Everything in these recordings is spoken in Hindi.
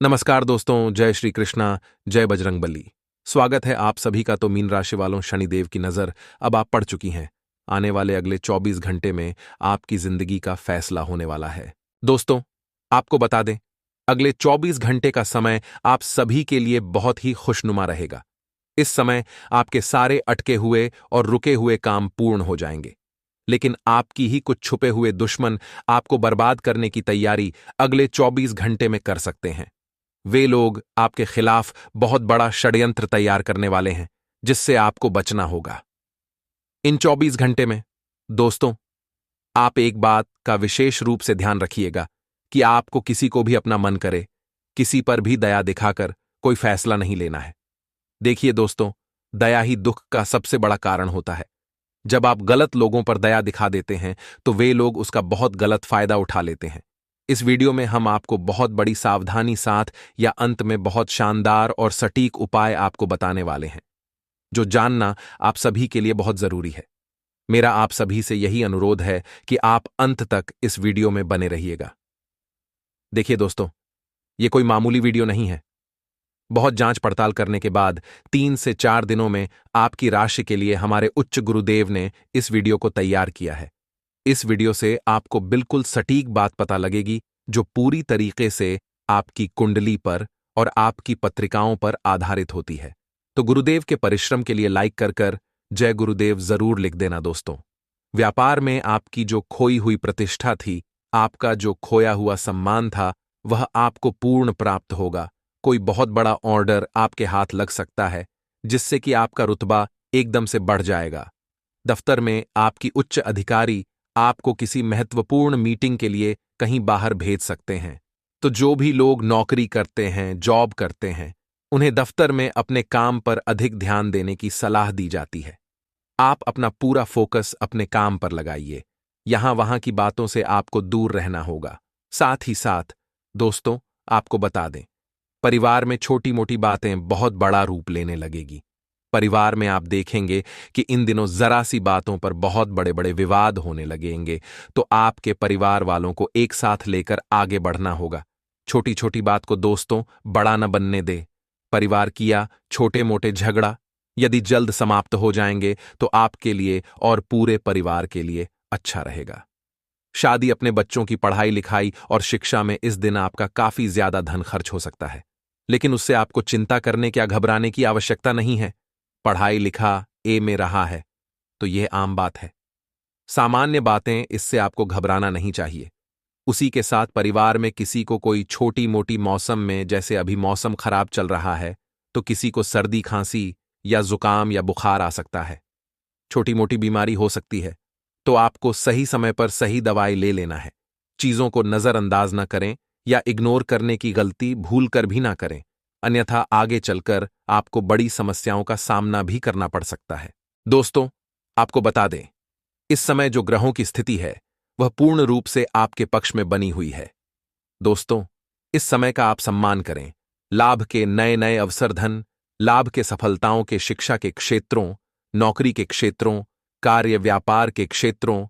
नमस्कार दोस्तों, जय श्री कृष्णा, जय बजरंगबली। स्वागत है आप सभी का। तो मीन राशि वालों, शनिदेव की नज़र अब आप पड़ चुकी हैं। आने वाले अगले 24 घंटे में आपकी जिंदगी का फैसला होने वाला है। दोस्तों, आपको बता दें, अगले 24 घंटे का समय आप सभी के लिए बहुत ही खुशनुमा रहेगा। इस समय आपके सारे अटके हुए और रुके हुए काम पूर्ण हो जाएंगे। लेकिन आपकी ही कुछ छुपे हुए दुश्मन आपको बर्बाद करने की तैयारी अगले 24 घंटे में कर सकते हैं। वे लोग आपके खिलाफ बहुत बड़ा षड्यंत्र तैयार करने वाले हैं, जिससे आपको बचना होगा। इन 24 घंटे में दोस्तों, आप एक बात का विशेष रूप से ध्यान रखिएगा कि आपको किसी को भी अपना मन करे, किसी पर भी दया दिखाकर कोई फैसला नहीं लेना है। देखिए दोस्तों, दया ही दुख का सबसे बड़ा कारण होता है। जब आप गलत लोगों पर दया दिखा देते हैं तो वे लोग उसका बहुत गलत फायदा उठा लेते हैं। इस वीडियो में हम आपको बहुत बड़ी सावधानी साथ या अंत में बहुत शानदार और सटीक उपाय आपको बताने वाले हैं, जो जानना आप सभी के लिए बहुत जरूरी है। मेरा आप सभी से यही अनुरोध है कि आप अंत तक इस वीडियो में बने रहिएगा। देखिए दोस्तों, ये कोई मामूली वीडियो नहीं है। बहुत जांच पड़ताल करने के बाद 3 से 4 दिनों में आपकी राशि के लिए हमारे उच्च गुरुदेव ने इस वीडियो को तैयार किया है। इस वीडियो से आपको बिल्कुल सटीक बात पता लगेगी, जो पूरी तरीके से आपकी कुंडली पर और आपकी पत्रिकाओं पर आधारित होती है। तो गुरुदेव के परिश्रम के लिए लाइक कर जय गुरुदेव जरूर लिख देना दोस्तों। व्यापार में आपकी जो खोई हुई प्रतिष्ठा थी, आपका जो खोया हुआ सम्मान था, वह आपको पूर्ण प्राप्त होगा। कोई बहुत बड़ा ऑर्डर आपके हाथ लग सकता है, जिससे कि आपका रुतबा एकदम से बढ़ जाएगा। दफ्तर में आपकी उच्च अधिकारी आपको किसी महत्वपूर्ण मीटिंग के लिए कहीं बाहर भेज सकते हैं। तो जो भी लोग नौकरी करते हैं, जॉब करते हैं, उन्हें दफ्तर में अपने काम पर अधिक ध्यान देने की सलाह दी जाती है। आप अपना पूरा फोकस अपने काम पर लगाइए। यहां वहां की बातों से आपको दूर रहना होगा। साथ ही साथ दोस्तों, आपको बता दें, परिवार में छोटी मोटी बातें बहुत बड़ा रूप लेने लगेगी। परिवार में आप देखेंगे कि इन दिनों जरा सी बातों पर बहुत बड़े बड़े विवाद होने लगेंगे। तो आपके परिवार वालों को एक साथ लेकर आगे बढ़ना होगा। छोटी छोटी बात को दोस्तों बड़ा न बनने दे। परिवार किया छोटे मोटे झगड़ा यदि जल्द समाप्त हो जाएंगे तो आपके लिए और पूरे परिवार के लिए अच्छा रहेगा। शादी, अपने बच्चों की पढ़ाई लिखाई और शिक्षा में इस दिन आपका काफी ज्यादा धन खर्च हो सकता है, लेकिन उससे आपको चिंता करने या घबराने की आवश्यकता नहीं है। पढ़ाई लिखा ए में रहा है तो यह आम बात है। सामान्य बातें, इससे आपको घबराना नहीं चाहिए। उसी के साथ परिवार में किसी को कोई छोटी मोटी मौसम में, जैसे अभी मौसम खराब चल रहा है, तो किसी को सर्दी खांसी या जुकाम या बुखार आ सकता है। छोटी मोटी बीमारी हो सकती है, तो आपको सही समय पर सही दवाई ले लेना है। चीजों को नजरअंदाज न करें या इग्नोर करने की गलती भूल कर भी ना करें, अन्यथा आगे चलकर आपको बड़ी समस्याओं का सामना भी करना पड़ सकता है। दोस्तों, आपको बता दें, इस समय जो ग्रहों की स्थिति है वह पूर्ण रूप से आपके पक्ष में बनी हुई है। दोस्तों, इस समय का आप सम्मान करें। लाभ के नए नए अवसर, धन लाभ के, सफलताओं के, शिक्षा के क्षेत्रों, नौकरी के क्षेत्रों, कार्य व्यापार के क्षेत्रों,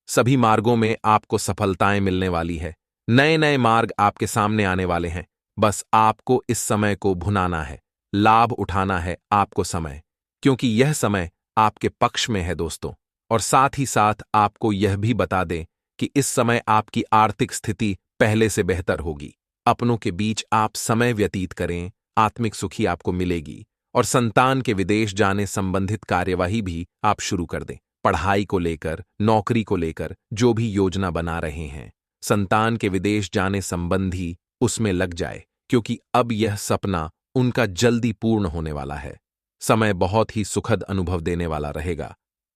सभी मार्गों में आपको सफलताएं मिलने वाली है। नए नए मार्ग आपके सामने आने वाले हैं। बस आपको इस समय को भुनाना है, लाभ उठाना है आपको समय, क्योंकि यह समय आपके पक्ष में है दोस्तों। और साथ ही साथ आपको यह भी बता दें कि इस समय आपकी आर्थिक स्थिति पहले से बेहतर होगी। अपनों के बीच आप समय व्यतीत करें, आत्मिक सुखी आपको मिलेगी। और संतान के विदेश जाने संबंधित कार्यवाही भी आप शुरू कर दें। पढ़ाई को लेकर, नौकरी को लेकर जो भी योजना बना रहे हैं, संतान के विदेश जाने संबंधी उसमें लग जाए, क्योंकि अब यह सपना उनका जल्दी पूर्ण होने वाला है। समय बहुत ही सुखद अनुभव देने वाला रहेगा।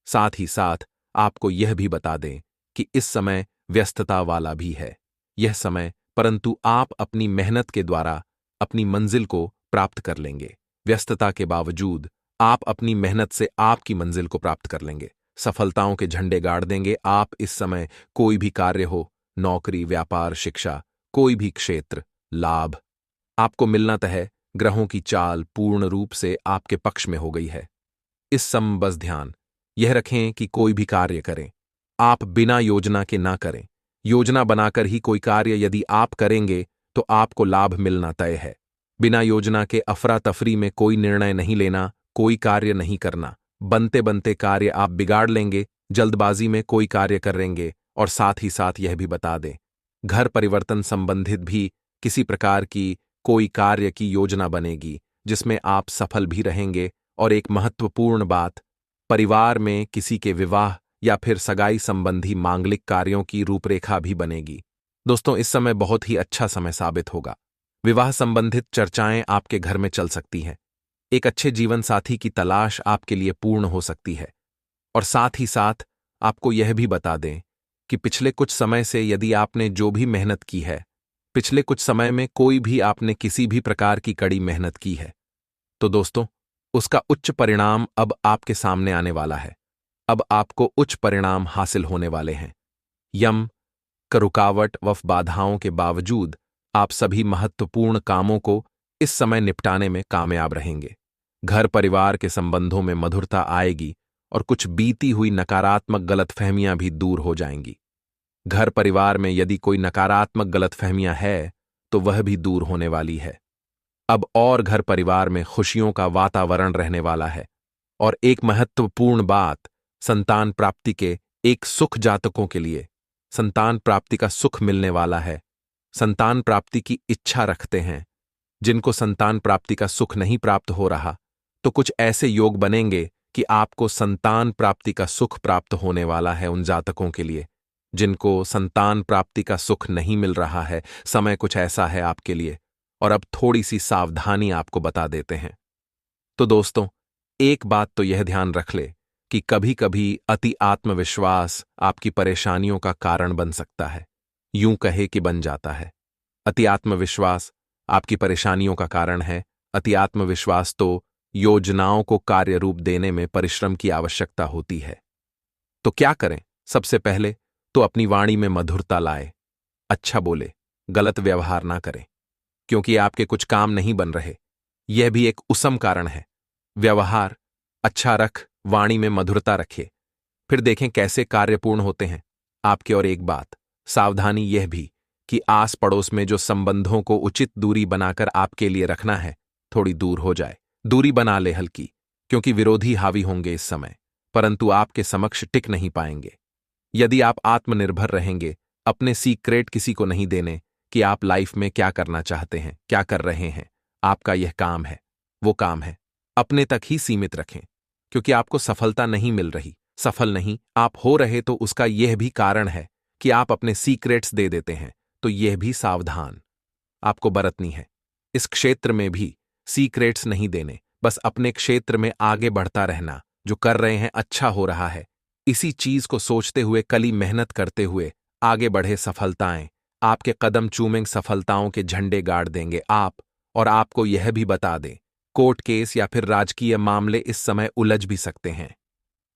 साथ ही साथ आपको यह भी बता दें कि इस समय व्यस्तता वाला भी है यह समय, परंतु आप अपनी मेहनत के द्वारा अपनी मंजिल को प्राप्त कर लेंगे। व्यस्तता के बावजूद आप अपनी मेहनत से आपकी मंजिल को प्राप्त कर लेंगे। सफलताओं के झंडे गाड़ देंगे आप इस समय। कोई भी कार्य हो, नौकरी, व्यापार, शिक्षा, कोई भी क्षेत्र, लाभ आपको मिलना तय है। ग्रहों की चाल पूर्ण रूप से आपके पक्ष में हो गई है। इस समय बस ध्यान यह रखें कि कोई भी कार्य करें, आप बिना योजना के ना करें। योजना बनाकर ही कोई कार्य यदि आप करेंगे तो आपको लाभ मिलना तय है। बिना योजना के अफरा तफरी में कोई निर्णय नहीं लेना, कोई कार्य नहीं करना। बनते बनते कार्य आप बिगाड़ लेंगे, जल्दबाजी में कोई कार्य करेंगे। और साथ ही साथ यह भी बता दें, घर परिवर्तन संबंधित भी किसी प्रकार की कोई कार्य की योजना बनेगी जिसमें आप सफल भी रहेंगे। और एक महत्वपूर्ण बात, परिवार में किसी के विवाह या फिर सगाई संबंधी मांगलिक कार्यों की रूपरेखा भी बनेगी। दोस्तों, इस समय बहुत ही अच्छा समय साबित होगा। विवाह संबंधित चर्चाएं आपके घर में चल सकती हैं। एक अच्छे जीवन साथी की तलाश आपके लिए पूर्ण हो सकती है। और साथ ही साथ आपको यह भी बता दें कि पिछले कुछ समय से यदि आपने जो भी मेहनत की है, पिछले कुछ समय में कोई भी आपने किसी भी प्रकार की कड़ी मेहनत की है, तो दोस्तों उसका उच्च परिणाम अब आपके सामने आने वाला है। अब आपको उच्च परिणाम हासिल होने वाले हैं। यम रुकावट व बाधाओं के बावजूद आप सभी महत्वपूर्ण कामों को इस समय निपटाने में कामयाब रहेंगे। घर परिवार के संबंधों में मधुरता आएगी और कुछ बीती हुई नकारात्मक गलतफहमियां भी दूर हो जाएंगी। घर परिवार में यदि कोई नकारात्मक गलतफहमियां है तो वह भी दूर होने वाली है। अब और घर परिवार में खुशियों का वातावरण रहने वाला है। और एक महत्वपूर्ण बात, संतान प्राप्ति के एक सुख जातकों के लिए संतान प्राप्ति का सुख मिलने वाला है। संतान प्राप्ति की इच्छा रखते हैं, जिनको संतान प्राप्ति का सुख नहीं प्राप्त हो रहा, तो कुछ ऐसे योग बनेंगे कि आपको संतान प्राप्ति का सुख प्राप्त होने वाला है। उन जातकों के लिए जिनको संतान प्राप्ति का सुख नहीं मिल रहा है, समय कुछ ऐसा है आपके लिए। और अब थोड़ी सी सावधानी आपको बता देते हैं। तो दोस्तों, एक बात तो यह ध्यान रख ले कि कभी कभी अति आत्मविश्वास आपकी परेशानियों का कारण बन सकता है। यूं कहे कि बन जाता है। अति आत्मविश्वास आपकी परेशानियों का कारण है। अति आत्मविश्वास तो योजनाओं को कार्य रूप देने में परिश्रम की आवश्यकता होती है। तो क्या करें? सबसे पहले तो अपनी वाणी में मधुरता लाए, अच्छा बोले, गलत व्यवहार ना करें, क्योंकि आपके कुछ काम नहीं बन रहे। यह भी एक उसम कारण है। व्यवहार अच्छा रख, वाणी में मधुरता रखे, फिर देखें कैसे कार्य पूर्ण होते हैं आपके। और एक बात, सावधानी यह भी कि आस पड़ोस में जो संबंधों को उचित दूरी बनाकर आपके लिए रखना है, थोड़ी दूर हो जाए। दूरी बना ले हल्की, क्योंकि विरोधी हावी होंगे इस समय, परंतु आपके समक्ष टिक नहीं पाएंगे। यदि आप आत्मनिर्भर रहेंगे, अपने सीक्रेट किसी को नहीं देने कि आप लाइफ में क्या करना चाहते हैं, क्या कर रहे हैं, आपका यह काम है, वो काम है, अपने तक ही सीमित रखें। क्योंकि आपको सफलता नहीं मिल रही, सफल नहीं आप हो रहे, तो उसका यह भी कारण है कि आप अपने सीक्रेट्स दे देते हैं। तो यह भी सावधान आपको बरतनी है। इस क्षेत्र में भी सीक्रेट्स नहीं देने, बस अपने क्षेत्र में आगे बढ़ता रहना। जो कर रहे हैं अच्छा हो रहा है, इसी चीज को सोचते हुए कली मेहनत करते हुए आगे बढ़े। सफलताएं आपके कदम चूमेंगे, सफलताओं के झंडे गाड़ देंगे आप। और आपको यह भी बता दें, कोर्ट केस या फिर राजकीय मामले इस समय उलझ भी सकते हैं।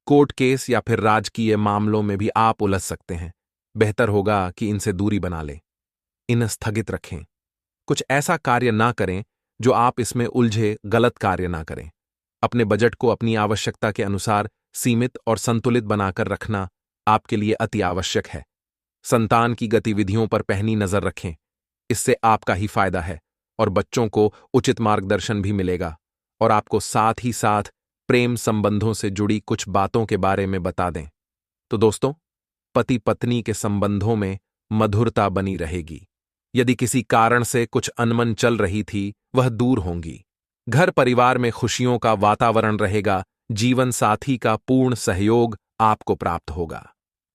कोर्ट केस या फिर राजकीय मामलों में भी आप उलझ सकते हैं। बेहतर होगा कि इनसे दूरी बना लें, इन्हें स्थगित रखें। कुछ ऐसा कार्य ना करें जो आप इसमें उलझे, गलत कार्य ना करें। अपने बजट को अपनी आवश्यकता के अनुसार सीमित और संतुलित बनाकर रखना आपके लिए अति आवश्यक है। संतान की गतिविधियों पर पैनी नजर रखें, इससे आपका ही फायदा है और बच्चों को उचित मार्गदर्शन भी मिलेगा। और आपको साथ ही साथ प्रेम संबंधों से जुड़ी कुछ बातों के बारे में बता दें। तो दोस्तों, पति पत्नी के संबंधों में मधुरता बनी रहेगी। यदि किसी कारण से कुछ अनमन चल रही थी, वह दूर होंगी। घर परिवार में खुशियों का वातावरण रहेगा। जीवन साथी का पूर्ण सहयोग आपको प्राप्त होगा।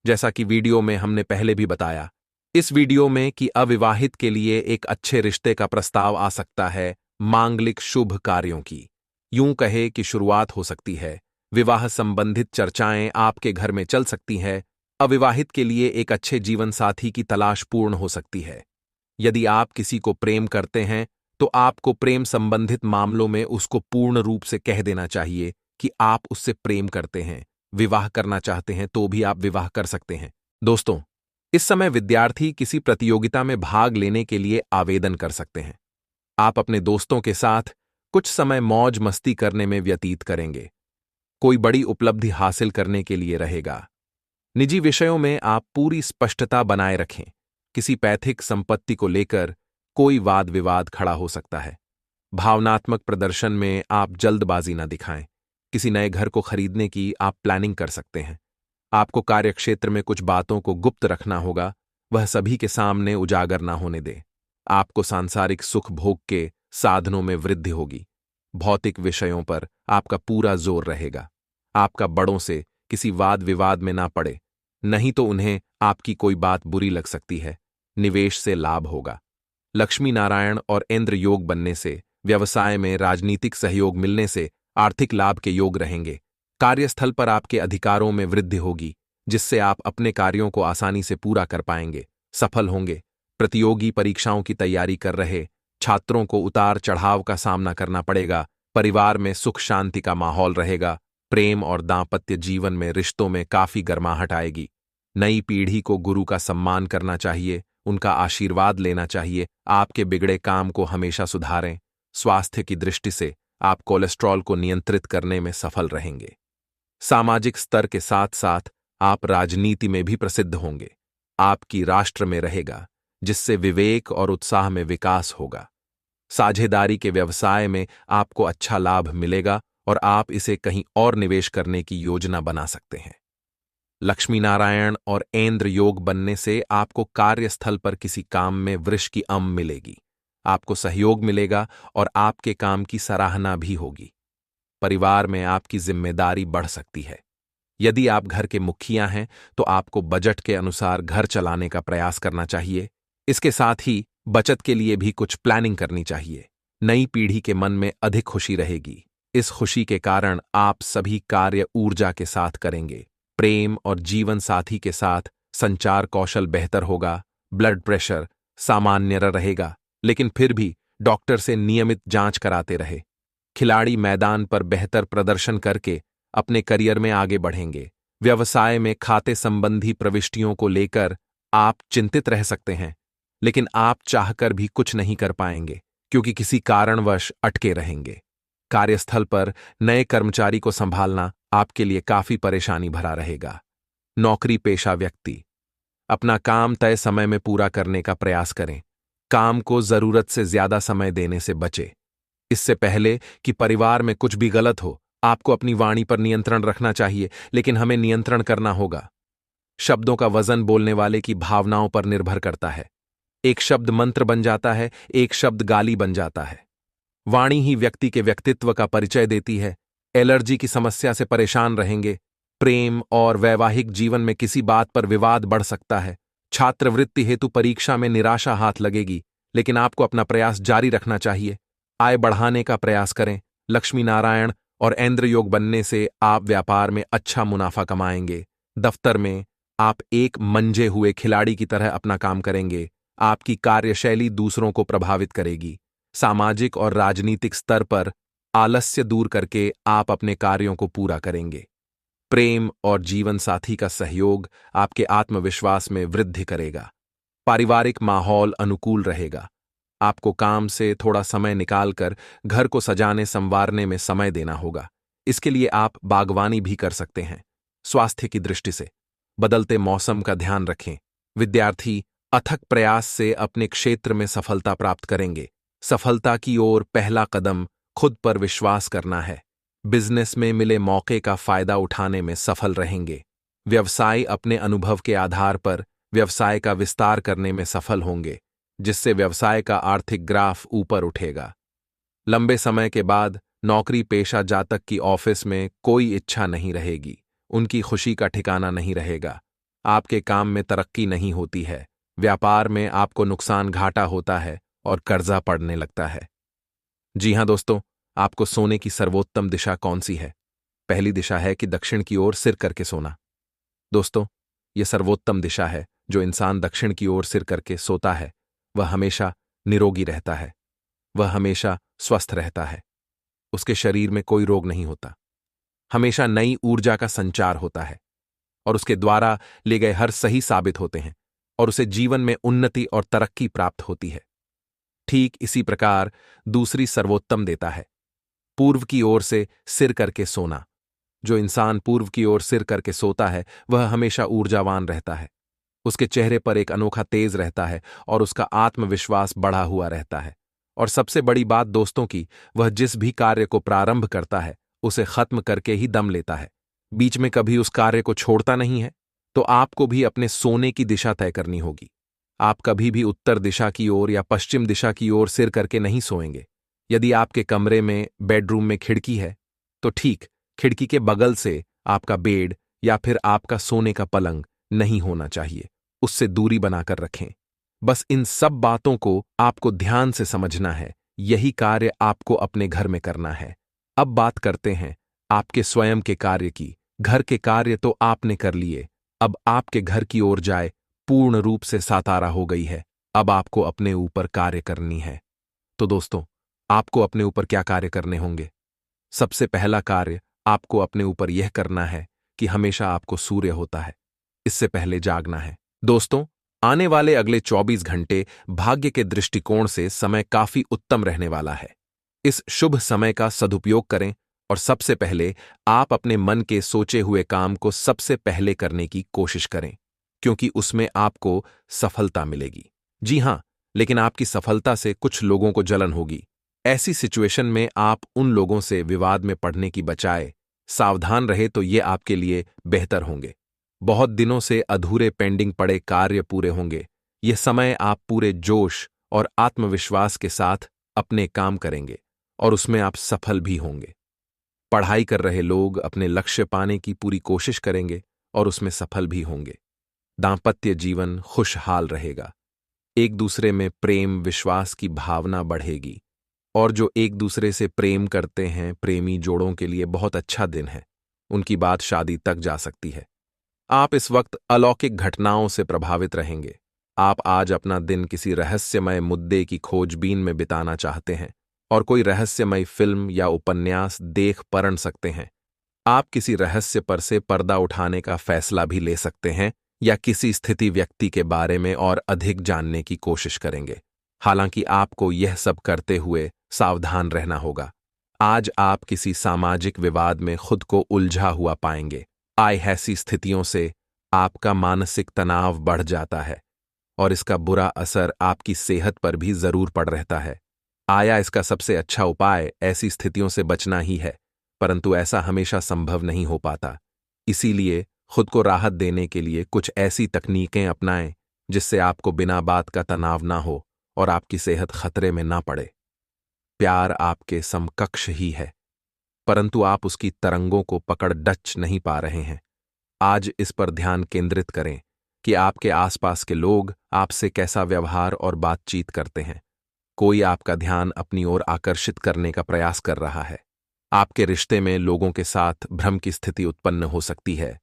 जैसा कि वीडियो में हमने पहले भी बताया, इस वीडियो में कि अविवाहित के लिए एक अच्छे रिश्ते का प्रस्ताव आ सकता है, मांगलिक शुभ कार्यों की यूं कहे कि शुरुआत हो सकती है। विवाह संबंधित चर्चाएं आपके घर में चल सकती हैं। अविवाहित के लिए एक अच्छे जीवन साथी की तलाश पूर्ण हो सकती है। यदि आप किसी को प्रेम करते हैं तो आपको प्रेम संबंधित मामलों में उसको पूर्ण रूप से कह देना चाहिए कि आप उससे प्रेम करते हैं। विवाह करना चाहते हैं तो भी आप विवाह कर सकते हैं। दोस्तों, इस समय विद्यार्थी किसी प्रतियोगिता में भाग लेने के लिए आवेदन कर सकते हैं। आप अपने दोस्तों के साथ कुछ समय मौज मस्ती करने में व्यतीत करेंगे। कोई बड़ी उपलब्धि हासिल करने के लिए रहेगा। निजी विषयों में आप पूरी स्पष्टता बनाए रखें। किसी पैतृक संपत्ति को लेकर कोई वाद विवाद खड़ा हो सकता है। भावनात्मक प्रदर्शन में आप जल्दबाजी न दिखाएं। किसी नए घर को खरीदने की आप प्लानिंग कर सकते हैं। आपको कार्यक्षेत्र में कुछ बातों को गुप्त रखना होगा, वह सभी के सामने उजागर ना होने दें। आपको सांसारिक सुख भोग के साधनों में वृद्धि होगी। भौतिक विषयों पर आपका पूरा जोर रहेगा। आपका बड़ों से किसी वाद विवाद में ना पड़े, नहीं तो उन्हें आपकी कोई बात बुरी लग सकती है। निवेश से लाभ होगा। लक्ष्मी नारायण और इंद्र योग बनने से, व्यवसाय में राजनीतिक सहयोग मिलने से आर्थिक लाभ के योग रहेंगे। कार्यस्थल पर आपके अधिकारों में वृद्धि होगी, जिससे आप अपने कार्यों को आसानी से पूरा कर पाएंगे, सफल होंगे। प्रतियोगी परीक्षाओं की तैयारी कर रहे छात्रों को उतार चढ़ाव का सामना करना पड़ेगा। परिवार में सुख शांति का माहौल रहेगा। प्रेम और दांपत्य जीवन में रिश्तों में काफी गर्माहट आएगी। नई पीढ़ी को गुरु का सम्मान करना चाहिए, उनका आशीर्वाद लेना चाहिए। आपके बिगड़े काम को हमेशा सुधारें। स्वास्थ्य की दृष्टि से आप कोलेस्ट्रॉल को नियंत्रित करने में सफल रहेंगे। सामाजिक स्तर के साथ साथ आप राजनीति में भी प्रसिद्ध होंगे। आपकी राष्ट्र में रहेगा, जिससे विवेक और उत्साह में विकास होगा। साझेदारी के व्यवसाय में आपको अच्छा लाभ मिलेगा और आप इसे कहीं और निवेश करने की योजना बना सकते हैं। लक्ष्मी नारायण और ऐन्द्र योग बनने से आपको कार्यस्थल पर किसी काम में वृष की अम मिलेगी। आपको सहयोग मिलेगा और आपके काम की सराहना भी होगी। परिवार में आपकी जिम्मेदारी बढ़ सकती है। यदि आप घर के मुखिया हैं तो आपको बजट के अनुसार घर चलाने का प्रयास करना चाहिए। इसके साथ ही बचत के लिए भी कुछ प्लानिंग करनी चाहिए। नई पीढ़ी के मन में अधिक खुशी रहेगी। इस खुशी के कारण आप सभी कार्य ऊर्जा के साथ करेंगे। प्रेम और जीवन साथी के साथ संचार कौशल बेहतर होगा। ब्लड प्रेशर सामान्य रहेगा, लेकिन फिर भी डॉक्टर से नियमित जांच कराते रहे। खिलाड़ी मैदान पर बेहतर प्रदर्शन करके अपने करियर में आगे बढ़ेंगे। व्यवसाय में खाते संबंधी प्रविष्टियों को लेकर आप चिंतित रह सकते हैं, लेकिन आप चाहकर भी कुछ नहीं कर पाएंगे, क्योंकि किसी कारणवश अटके रहेंगे। कार्यस्थल पर नए कर्मचारी को संभालना आपके लिए काफी परेशानी भरा रहेगा। नौकरी पेशा व्यक्ति अपना काम तय समय में पूरा करने का प्रयास करें। काम को जरूरत से ज्यादा समय देने से बचे। इससे पहले कि परिवार में कुछ भी गलत हो, आपको अपनी वाणी पर नियंत्रण रखना चाहिए, लेकिन हमें नियंत्रण करना होगा। शब्दों का वजन बोलने वाले की भावनाओं पर निर्भर करता है। एक शब्द मंत्र बन जाता है, एक शब्द गाली बन जाता है। वाणी ही व्यक्ति के व्यक्तित्व का परिचय देती है। एलर्जी की समस्या से परेशान रहेंगे। प्रेम और वैवाहिक जीवन में किसी बात पर विवाद बढ़ सकता है। छात्रवृत्ति हेतु परीक्षा में निराशा हाथ लगेगी, लेकिन आपको अपना प्रयास जारी रखना चाहिए। आय बढ़ाने का प्रयास करें। लक्ष्मी नारायण और ऐन्द्र योग बनने से आप व्यापार में अच्छा मुनाफा कमाएंगे। दफ्तर में आप एक मंजे हुए खिलाड़ी की तरह अपना काम करेंगे। आपकी कार्यशैली दूसरों को प्रभावित करेगी। सामाजिक और राजनीतिक स्तर पर आलस्य दूर करके आप अपने कार्यों को पूरा करेंगे। प्रेम और जीवन साथी का सहयोग आपके आत्मविश्वास में वृद्धि करेगा। पारिवारिक माहौल अनुकूल रहेगा। आपको काम से थोड़ा समय निकालकर घर को सजाने संवारने में समय देना होगा। इसके लिए आप बागवानी भी कर सकते हैं। स्वास्थ्य की दृष्टि से बदलते मौसम का ध्यान रखें। विद्यार्थी अथक प्रयास से अपने क्षेत्र में सफलता प्राप्त करेंगे। सफलता की ओर पहला कदम खुद पर विश्वास करना है। बिजनेस में मिले मौके का फायदा उठाने में सफल रहेंगे। व्यवसायी अपने अनुभव के आधार पर व्यवसाय का विस्तार करने में सफल होंगे, जिससे व्यवसाय का आर्थिक ग्राफ ऊपर उठेगा। लंबे समय के बाद नौकरी पेशा जातक की ऑफिस में कोई इच्छा नहीं रहेगी। उनकी खुशी का ठिकाना नहीं रहेगा। आपके काम में तरक्की नहीं होती है। व्यापार में आपको नुकसान घाटा होता है और कर्जा पड़ने लगता है। जी हां दोस्तों, आपको सोने की सर्वोत्तम दिशा कौन सी है? पहली दिशा है कि दक्षिण की ओर सिर करके सोना। दोस्तों, यह सर्वोत्तम दिशा है। जो इंसान दक्षिण की ओर सिर करके सोता है, वह हमेशा निरोगी रहता है। वह हमेशा स्वस्थ रहता है। उसके शरीर में कोई रोग नहीं होता। हमेशा नई ऊर्जा का संचार होता है और उसके द्वारा ले गए हर सही साबित होते हैं और उसे जीवन में उन्नति और तरक्की प्राप्त होती है। ठीक इसी प्रकार दूसरी सर्वोत्तम देता है पूर्व की ओर से सिर करके सोना। जो इंसान पूर्व की ओर सिर करके सोता है, वह हमेशा ऊर्जावान रहता है। उसके चेहरे पर एक अनोखा तेज रहता है और उसका आत्मविश्वास बढ़ा हुआ रहता है। और सबसे बड़ी बात दोस्तों की, वह जिस भी कार्य को प्रारंभ करता है उसे खत्म करके ही दम लेता है, बीच में कभी उस कार्य को छोड़ता नहीं है। तो आपको भी अपने सोने की दिशा तय करनी होगी। आप कभी भी उत्तर दिशा की ओर या पश्चिम दिशा की ओर सिर करके नहीं सोएंगे। यदि आपके कमरे में, बेडरूम में खिड़की है तो ठीक खिड़की के बगल से आपका बेड या फिर आपका सोने का पलंग नहीं होना चाहिए, उससे दूरी बनाकर रखें। बस इन सब बातों को आपको ध्यान से समझना है। यही कार्य आपको अपने घर में करना है। अब बात करते हैं आपके स्वयं के कार्य की। घर के कार्य तो आपने कर लिए, अब आपके घर की ओर जाए पूर्ण रूप से सातारा हो गई है। अब आपको अपने ऊपर कार्य करनी है। तो दोस्तों, आपको अपने ऊपर क्या कार्य करने होंगे? सबसे पहला कार्य आपको अपने ऊपर यह करना है कि हमेशा आपको सूर्य होता है, इससे पहले जागना है। दोस्तों, आने वाले अगले 24 घंटे भाग्य के दृष्टिकोण से समय काफी उत्तम रहने वाला है। इस शुभ समय का सदुपयोग करें और सबसे पहले आप अपने मन के सोचे हुए काम को सबसे पहले करने की कोशिश करें, क्योंकि उसमें आपको सफलता मिलेगी। जी हां, लेकिन आपकी सफलता से कुछ लोगों को जलन होगी। ऐसी सिचुएशन में आप उन लोगों से विवाद में पड़ने की बजाय सावधान रहे तो ये आपके लिए बेहतर होंगे। बहुत दिनों से अधूरे पेंडिंग पड़े कार्य पूरे होंगे। यह समय आप पूरे जोश और आत्मविश्वास के साथ अपने काम करेंगे और उसमें आप सफल भी होंगे। पढ़ाई कर रहे लोग अपने लक्ष्य पाने की पूरी कोशिश करेंगे और उसमें सफल भी होंगे। दांपत्य जीवन खुशहाल रहेगा। एक दूसरे में प्रेम विश्वास की भावना बढ़ेगी और जो एक दूसरे से प्रेम करते हैं, प्रेमी जोड़ों के लिए बहुत अच्छा दिन है। उनकी बात शादी तक जा सकती है। आप इस वक्त अलौकिक घटनाओं से प्रभावित रहेंगे। आप आज अपना दिन किसी रहस्यमय मुद्दे की खोजबीन में बिताना चाहते हैं और कोई रहस्यमय फिल्म या उपन्यास देख पढ़ सकते हैं। आप किसी रहस्य पर से पर्दा उठाने का फैसला भी ले सकते हैं या किसी स्थिति व्यक्ति के बारे में और अधिक जानने की कोशिश करेंगे। हालांकि आपको यह सब करते हुए सावधान रहना होगा। आज आप किसी सामाजिक विवाद में खुद को उलझा हुआ पाएंगे। ऐसी स्थितियों से आपका मानसिक तनाव बढ़ जाता है और इसका बुरा असर आपकी सेहत पर भी जरूर पड़ रहता है। इसका सबसे अच्छा उपाय ऐसी स्थितियों से बचना ही है, परंतु ऐसा हमेशा संभव नहीं हो पाता। इसीलिए खुद को राहत देने के लिए कुछ ऐसी तकनीकें अपनाएं जिससे आपको बिना बात का तनाव ना हो और आपकी सेहत खतरे में ना पड़े। प्यार आपके समकक्ष ही है, परंतु आप उसकी तरंगों को पकड़ डच नहीं पा रहे हैं। आज इस पर ध्यान केंद्रित करें कि आपके आसपास के लोग आपसे कैसा व्यवहार और बातचीत करते हैं। कोई आपका ध्यान अपनी ओर आकर्षित करने का प्रयास कर रहा है। आपके रिश्ते में लोगों के साथ भ्रम की स्थिति उत्पन्न हो सकती है।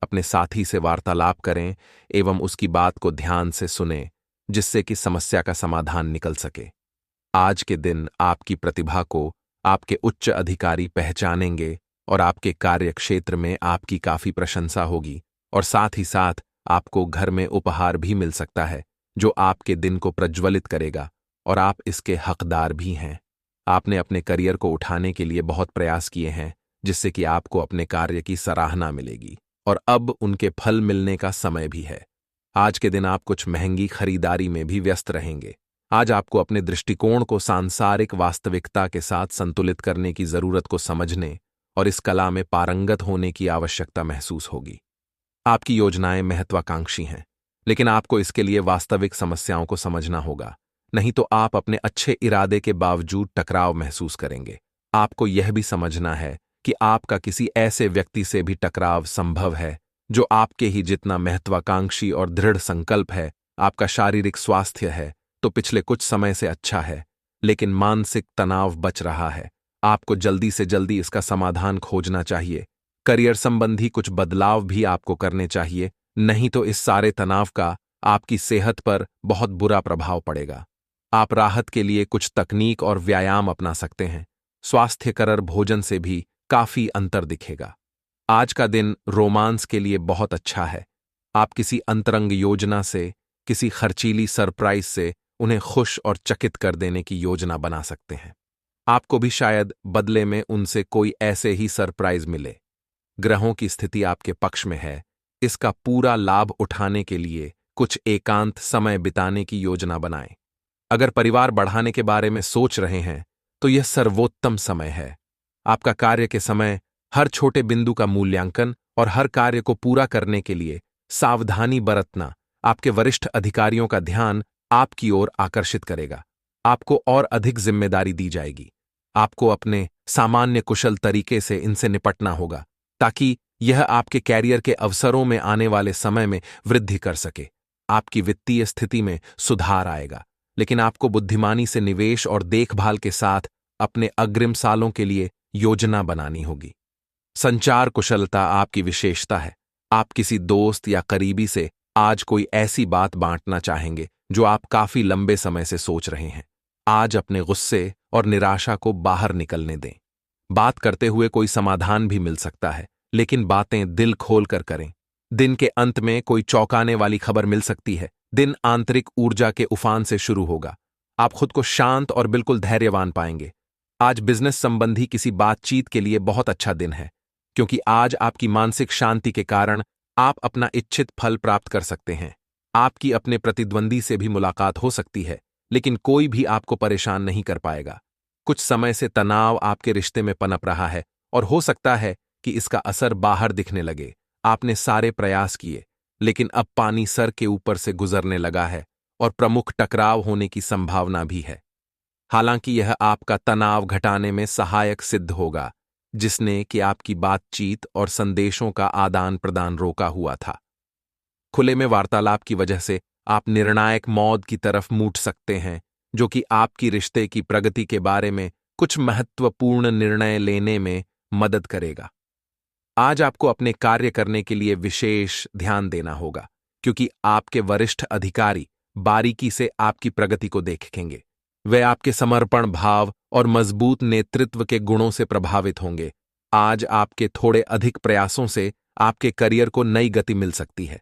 अपने साथी से वार्तालाप करें एवं उसकी बात को ध्यान से सुनें, जिससे कि समस्या का समाधान निकल सके। आज के दिन आपकी प्रतिभा को आपके उच्च अधिकारी पहचानेंगे और आपके कार्यक्षेत्र में आपकी काफी प्रशंसा होगी और साथ ही साथ आपको घर में उपहार भी मिल सकता है जो आपके दिन को प्रज्वलित करेगा और आप इसके हकदार भी हैं। आपने अपने करियर को उठाने के लिए बहुत प्रयास किए हैं, जिससे कि आपको अपने कार्य की सराहना मिलेगी और अब उनके फल मिलने का समय भी है। आज के दिन आप कुछ महंगी खरीदारी में भी व्यस्त रहेंगे। आज आपको अपने दृष्टिकोण को सांसारिक वास्तविकता के साथ संतुलित करने की जरूरत को समझने और इस कला में पारंगत होने की आवश्यकता महसूस होगी। आपकी योजनाएं महत्वाकांक्षी हैं, लेकिन आपको इसके लिए वास्तविक समस्याओं को समझना होगा, नहीं तो आप अपने अच्छे इरादे के बावजूद टकराव महसूस करेंगे। आपको यह भी समझना है कि आपका किसी ऐसे व्यक्ति से भी टकराव संभव है जो आपके ही जितना महत्वाकांक्षी और दृढ़ संकल्प है। आपका शारीरिक स्वास्थ्य है तो पिछले कुछ समय से अच्छा है, लेकिन मानसिक तनाव बच रहा है। आपको जल्दी से जल्दी इसका समाधान खोजना चाहिए। करियर संबंधी कुछ बदलाव भी आपको करने चाहिए, नहीं तो इस सारे तनाव का आपकी सेहत पर बहुत बुरा प्रभाव पड़ेगा। आप राहत के लिए कुछ तकनीक और व्यायाम अपना सकते हैं। स्वास्थ्यकर भोजन से भी काफी अंतर दिखेगा। आज का दिन रोमांस के लिए बहुत अच्छा है। आप किसी अंतरंग योजना से, किसी खर्चीली सरप्राइज से उन्हें खुश और चकित कर देने की योजना बना सकते हैं। आपको भी शायद बदले में उनसे कोई ऐसे ही सरप्राइज मिले। ग्रहों की स्थिति आपके पक्ष में है। इसका पूरा लाभ उठाने के लिए कुछ एकांत समय बिताने की योजना बनाएं। अगर परिवार बढ़ाने के बारे में सोच रहे हैं तो यह सर्वोत्तम समय है। आपका कार्य के समय हर छोटे बिंदु का मूल्यांकन और हर कार्य को पूरा करने के लिए सावधानी बरतना आपके वरिष्ठ अधिकारियों का ध्यान आपकी ओर आकर्षित करेगा। आपको और अधिक जिम्मेदारी दी जाएगी। आपको अपने सामान्य कुशल तरीके से इनसे निपटना होगा ताकि यह आपके कैरियर के अवसरों में आने वाले समय में वृद्धि कर सके। आपकी वित्तीय स्थिति में सुधार आएगा, लेकिन आपको बुद्धिमानी से निवेश और देखभाल के साथ अपने अग्रिम सालों के लिए योजना बनानी होगी। संचार कुशलता आपकी विशेषता है। आप किसी दोस्त या करीबी से आज कोई ऐसी बात बांटना चाहेंगे जो आप काफी लंबे समय से सोच रहे हैं। आज अपने गुस्से और निराशा को बाहर निकलने दें। बात करते हुए कोई समाधान भी मिल सकता है, लेकिन बातें दिल खोलकर करें। दिन के अंत में कोई चौंकाने वाली खबर मिल सकती है। दिन आंतरिक ऊर्जा के उफान से शुरू होगा। आप खुद को शांत और बिल्कुल धैर्यवान पाएंगे। आज बिजनेस संबंधी किसी बातचीत के लिए बहुत अच्छा दिन है, क्योंकि आज आपकी मानसिक शांति के कारण आप अपना इच्छित फल प्राप्त कर सकते हैं। आपकी अपने प्रतिद्वंदी से भी मुलाकात हो सकती है, लेकिन कोई भी आपको परेशान नहीं कर पाएगा। कुछ समय से तनाव आपके रिश्ते में पनप रहा है और हो सकता है कि इसका असर बाहर दिखने लगे। आपने सारे प्रयास किए, लेकिन अब पानी सर के ऊपर से गुजरने लगा है और प्रमुख टकराव होने की संभावना भी है। हालांकि यह आपका तनाव घटाने में सहायक सिद्ध होगा, जिसने कि आपकी बातचीत और संदेशों का आदान प्रदान रोका हुआ था। खुले में वार्तालाप की वजह से आप निर्णायक मौद की तरफ मूट सकते हैं, जो कि आपकी रिश्ते की प्रगति के बारे में कुछ महत्वपूर्ण निर्णय लेने में मदद करेगा। आज आपको अपने कार्य करने के लिए विशेष ध्यान देना होगा, क्योंकि आपके वरिष्ठ अधिकारी बारीकी से आपकी प्रगति को देखेंगे। वे आपके समर्पण भाव और मजबूत नेतृत्व के गुणों से प्रभावित होंगे। आज आपके थोड़े अधिक प्रयासों से आपके करियर को नई गति मिल सकती है।